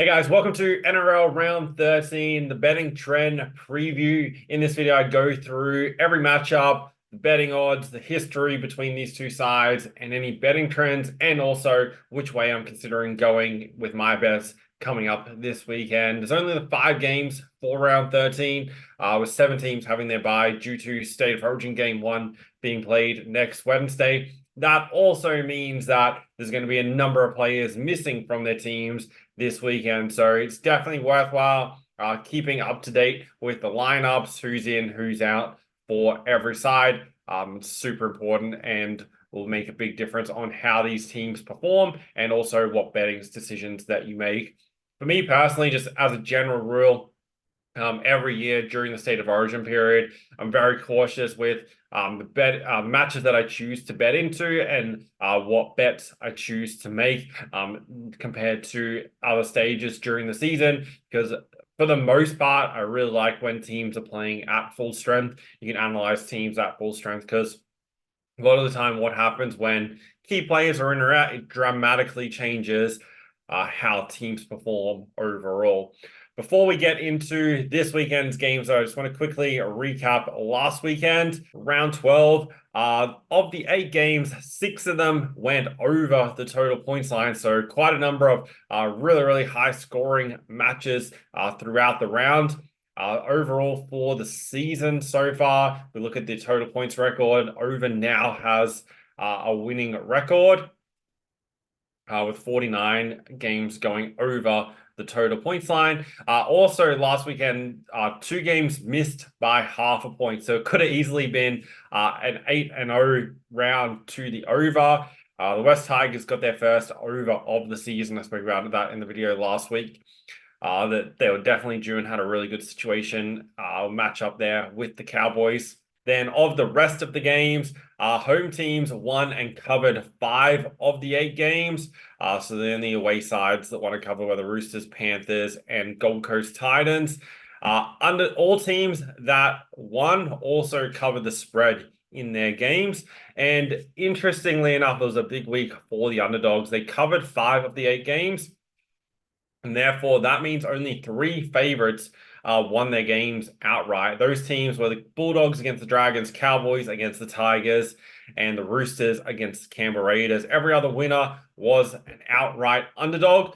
Hey guys, welcome to NRL round 13, the betting trend preview. In this video, I go through every matchup, the betting odds, the history between these two sides, and any betting trends, and also which way I'm considering going with my bets coming up this weekend. There's only the 5 games for round 13, with 7 teams having their bye due to State of Origin Game 1 being played next Wednesday. That also means that there's going to be a number of players missing from their teams this weekend. So it's definitely worthwhile keeping up to date with the lineups, who's in, who's out for every side. It's super important and will make a big difference on how these teams perform and also what betting decisions that you make. For me personally, just as a general rule, every year during the State of Origin period, I'm very cautious with the matches that I choose to bet into and what bets I choose to make compared to other stages during the season. Because for the most part, I really like when teams are playing at full strength. You can analyze teams at full strength because a lot of the time, what happens when key players are in or out, it dramatically changes how teams perform overall. Before we get into this weekend's games, I just want to quickly recap last weekend, round 12. Of the 8 games, 6 of them went over the total points line. So quite a number of really high scoring matches throughout the round. Overall for the season so far, we look at the total points record. Over now has a winning record with 49 games going over the total points line. Also, last weekend, 2 games missed by half a point. So it could have easily been an 8-0 round to the over. The West Tigers got their first over of the season. I spoke about that in the video last week. That they were definitely due and had a really good situation match up there with the Cowboys. Then of the rest of the games, home teams won and covered 5 of the 8 games. So then the away sides that want to cover were the Roosters, Panthers, and Gold Coast Titans. Under all teams that won also covered the spread in their games. And interestingly enough, it was a big week for the underdogs. They covered 5 of the 8 games. And therefore, that means only 3 favorites won their games outright. Those teams were the Bulldogs against the Dragons, Cowboys against the Tigers, and the Roosters against the Canberra Raiders. Every other winner was an outright underdog.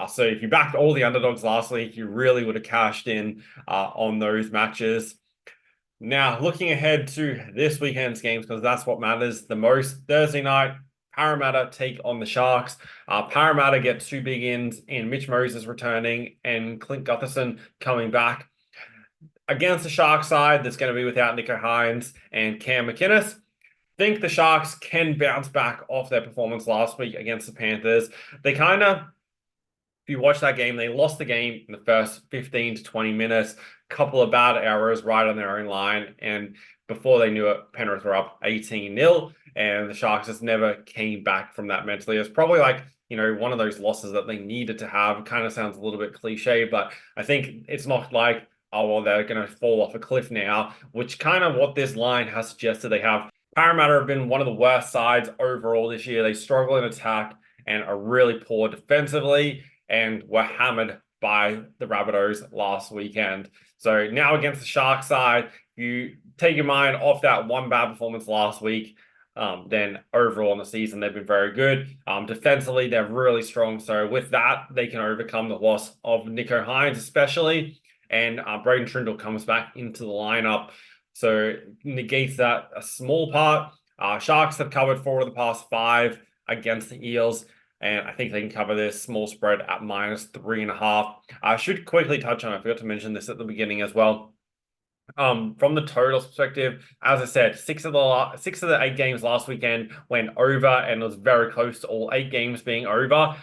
So if you backed all the underdogs last week, you really would have cashed in on those matches. Now, looking ahead to this weekend's games, because that's what matters the most. Thursday night, Parramatta take on the Sharks. Parramatta get 2 big ins in Mitch Moses returning and Clint Gutherson coming back. Against the Sharks side, that's going to be without Nico Hines and Cam McInnes. Think the Sharks can bounce back off their performance last week against the Panthers. They kind of, if you watch that game, they lost the game in the first 15 to 20 minutes. A couple of bad errors right on their own line. And before they knew it, Penrith were up 18-0. And the Sharks just never came back from that mentally. It's probably like, one of those losses that they needed to have. It kind of sounds a little bit cliche, but I think it's not like, oh, well, they're going to fall off a cliff now, which kind of what this line has suggested they have. Parramatta have been one of the worst sides overall this year. They struggle in attack and are really poor defensively and were hammered by the Rabbitohs last weekend. So now against the Sharks side, you take your mind off that one bad performance last week. Then overall in the season, they've been very good. Defensively, they're really strong. So with that, they can overcome the loss of Nico Hines, especially. And Braden Trindle comes back into the lineup. So negates that a small part. Sharks have covered 4 of the past 5 against the Eels. And I think they can cover this small spread at -3.5. I should quickly touch on, I forgot to mention this at the beginning as well. From the totals perspective, as I said, 6 of the 8 games last weekend went over, and it was very close to all 8 games being over.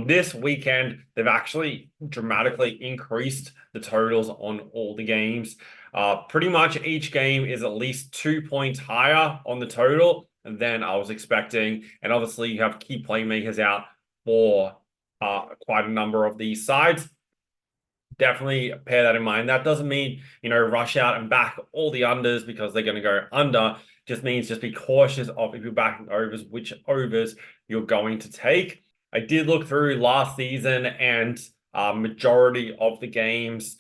This weekend, they've actually dramatically increased the totals on all the games. Pretty much each game is at least 2 points higher on the total than I was expecting. And obviously, you have key playmakers out for quite a number of these sides. Definitely bear that in mind. That doesn't mean, rush out and back all the unders because they're going to go under. Just means just be cautious of if you're backing overs, which overs you're going to take. I did look through last season, and Majority of the games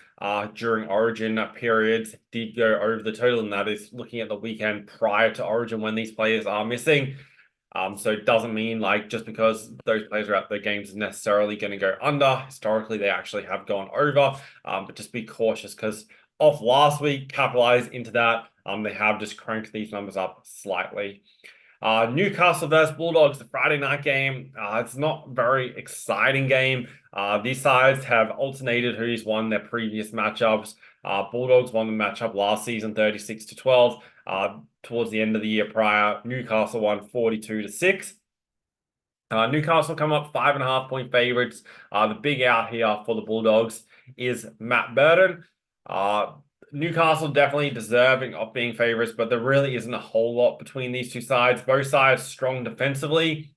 during Origin periods did go over the total, and that is looking at the weekend prior to Origin when these players are missing. So it doesn't mean like just because those players are out their games is necessarily going to go under. Historically, they actually have gone over, but just be cautious because off last week, capitalize into that. They have just cranked these numbers up slightly. Newcastle versus Bulldogs, the Friday night game. It's not a very exciting game. These sides have alternated who's won their previous matchups. Bulldogs won the matchup last season 36-12. Towards the end of the year prior, Newcastle won 42-6. Newcastle come up 5.5 point favorites. The big out here for the Bulldogs is Matt Burton. Newcastle definitely deserving of being favorites, but there really isn't a whole lot between these two sides. Both sides strong defensively.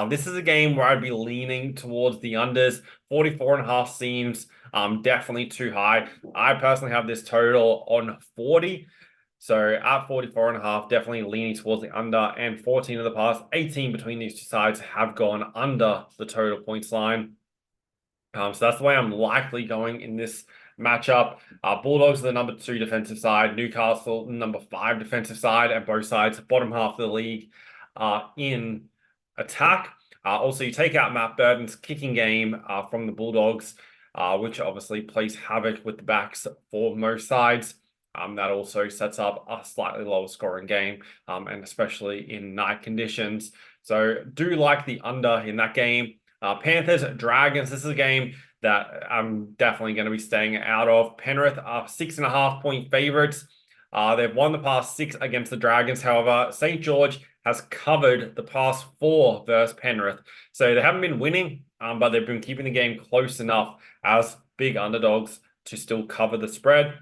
This is a game where I'd be leaning towards the unders. 44.5 seems definitely too high. I personally have this total on 40. So at 44.5, definitely leaning towards the under, and 14 of the past 18 between these two sides have gone under the total points line. So that's the way I'm likely going in this matchup. Bulldogs are the number 2 defensive side, Newcastle number 5 defensive side, and both sides bottom half of the league in attack. Also, you take out Matt Burton's kicking game from the Bulldogs, which obviously plays havoc with the backs for most sides. That also sets up a slightly lower scoring game, and especially in night conditions. So do like the under in that game. Panthers, Dragons, this is a game that I'm definitely going to be staying out of. Penrith are 6.5 point favorites. They've won the past 6 against the Dragons. However, St. George has covered the past 4 versus Penrith. So they haven't been winning, but they've been keeping the game close enough as big underdogs to still cover the spread.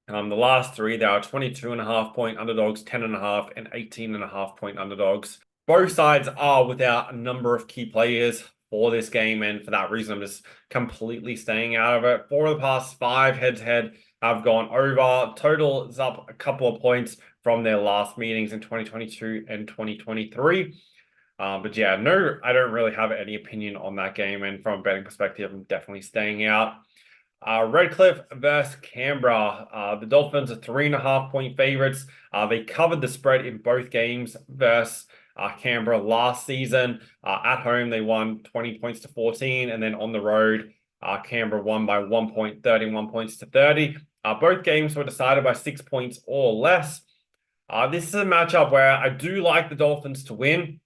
The last 3, there are 22.5 point underdogs, 10.5, and 18.5 point underdogs. Both sides are without a number of key players for this game, and for that reason, I'm just completely staying out of it. 4 of the past 5 head-to-head have gone over. Total is up a couple of points from their last meetings in 2022 and 2023. But yeah, no, I don't really have any opinion on that game, and from a betting perspective, I'm definitely staying out. Redcliffe versus Canberra. The Dolphins are 3.5 point favorites. They covered the spread in both games versus Canberra last season. At home, they won 20 points to 14, and then on the road, Canberra won by 1 point, 31 points to 30. Both games were decided by 6 points or less. This is a matchup where I do like the Dolphins to win.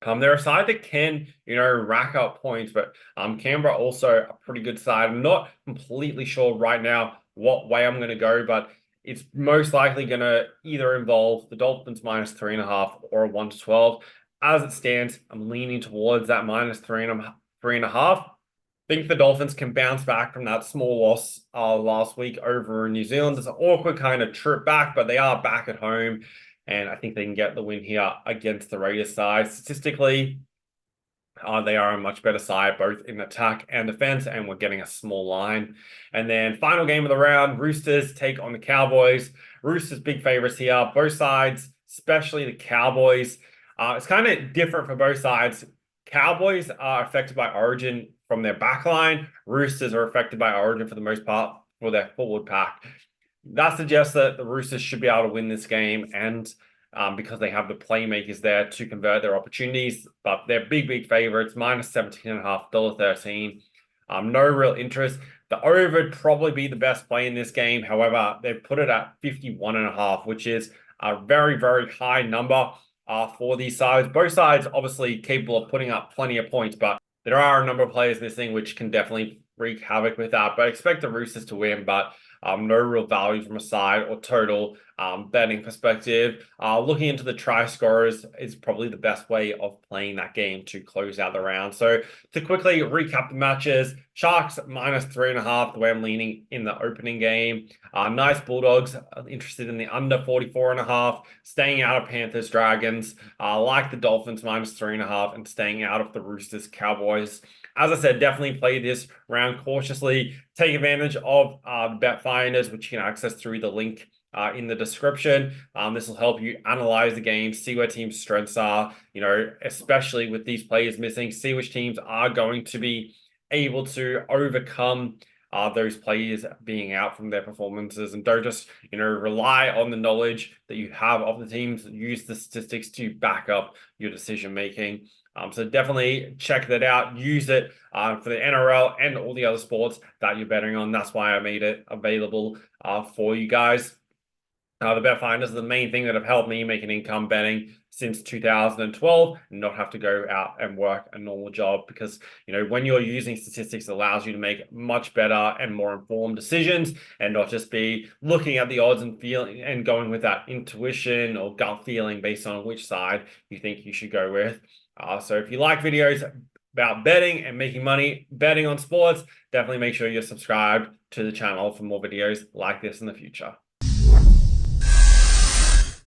They're a side that can, rack up points, but Canberra also a pretty good side. I'm not completely sure right now what way I'm going to go, but it's most likely going to either involve the Dolphins minus 3.5 or a 1-12. As it stands, I'm leaning towards that minus 3.5. Think the Dolphins can bounce back from that small loss last week over in New Zealand. It's an awkward kind of trip back, but they are back at home. And I think they can get the win here against the Raiders side. Statistically, they are a much better side, both in attack and defense, and we're getting a small line. And then final game of the round, Roosters take on the Cowboys. Roosters big favorites here. Both sides, especially the Cowboys. It's kind of different for both sides. Cowboys are affected by Origin from their backline. Roosters are affected by Origin for the most part for their forward pack. That suggests that the Roosters should be able to win this game, and because they have the playmakers there to convert their opportunities, but they're big favorites, minus 17.5, $13. No real interest. The over would probably be the best play in this game. However, they've put it at 51.5, which is a very high number for these sides. Both sides obviously capable of putting up plenty of points, but there are a number of players missing, which can definitely wreak havoc with that. But I expect the Roosters to win, but no real value from a side or total betting perspective. Looking into the try scorers is probably the best way of playing that game to close out the round. So to quickly recap the matches, Sharks minus 3.5, the way I'm leaning in the opening game. Nice Bulldogs, interested in the under 44.5, staying out of Panthers, Dragons. Like the Dolphins minus 3.5 and staying out of the Roosters, Cowboys. As I said, definitely play this round cautiously. Take advantage of the bet finders, which you can access through the link in the description. This will help you analyze the game, see where teams' strengths are, especially with these players missing, see which teams are going to be able to overcome those players being out from their performances, and don't just rely on the knowledge that you have of the teams. Use the statistics to back up your decision making. So definitely check that out. Use it for the NRL and all the other sports that you're betting on. That's why I made it available for you guys. The bet finders are the main thing that have helped me make an income betting since 2012 and not have to go out and work a normal job, because when you're using statistics, it allows you to make much better and more informed decisions and not just be looking at the odds and feeling and going with that intuition or gut feeling based on which side you think you should go with. So if you like videos about betting and making money betting on sports, definitely make sure you're subscribed to the channel for more videos like this in the future.